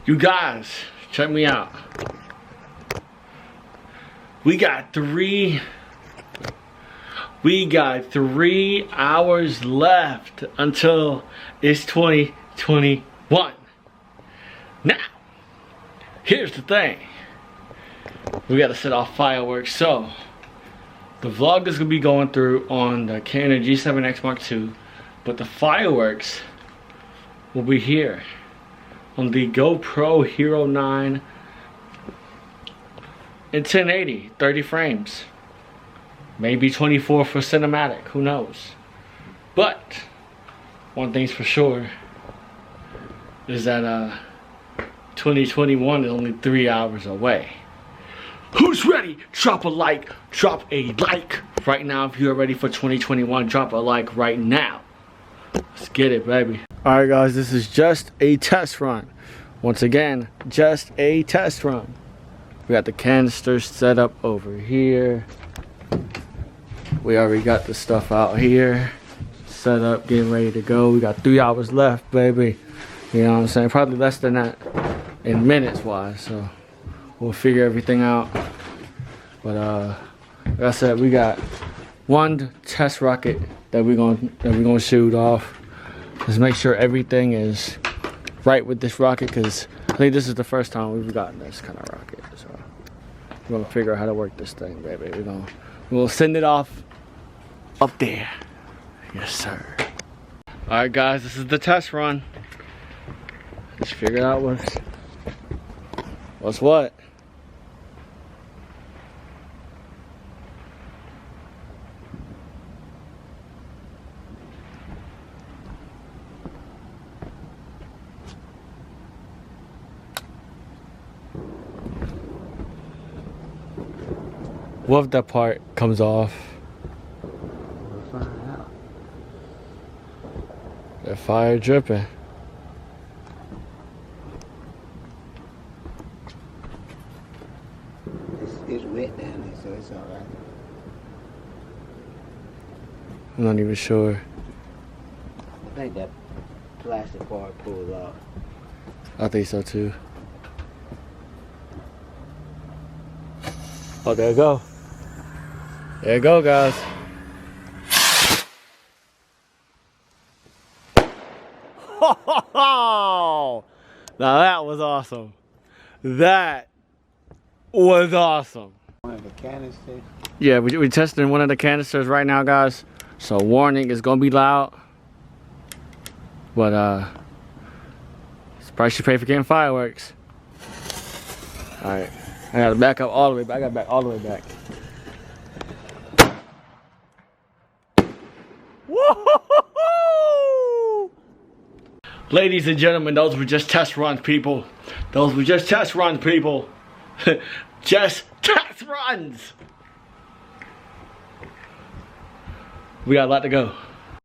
You guys, check me out. We got 3 hours left until it's 2021. Now, here's the thing. We gotta set off fireworks. So, the vlog is gonna be going through on the Canon G7X Mark II, but the fireworks will be here on the GoPro Hero 9 in 1080, 30 frames. Maybe 24 for cinematic, who knows? But one thing's for sure is that 2021 is only 3 hours away. Who's ready? Drop a like right now. If you're ready for 2021, drop a like right now. Let's get it, baby. Alright guys, this is just a test run. Once again, just a test run. We got the canisters set up over here. We already got the stuff out here set up, getting ready to go. We got 3 hours left, baby. You know what I'm saying? Probably less than that in minutes wise, so we'll figure everything out. But like I said, we got one test rocket that we're gonna shoot off. Just make sure everything is right with this rocket, because I think this is the first time we've gotten this kind of rocket. So we're gonna figure out how to work this thing, baby. We'll send it off up there. Yes, sir. Alright guys, this is the test run. Let's figure out what's what. What if that part comes off? We'll find out. That fire dripping. It's wet down there, so it's alright. I'm not even sure. I think that plastic part pulls off. I think so too. Oh, there you go. There you go, guys. Now that was awesome. That was awesome. One of the canisters. Yeah, we're testing one of the canisters right now, guys. So warning, it's gonna be loud. But probably should pay for getting fireworks. Alright. I gotta back up all the way back. I gotta back all the way back. Woo-hoo-hoo-hoo! Ladies and gentlemen, those were just test runs, people. Those were just test runs, people. Just test runs. We got a lot to go.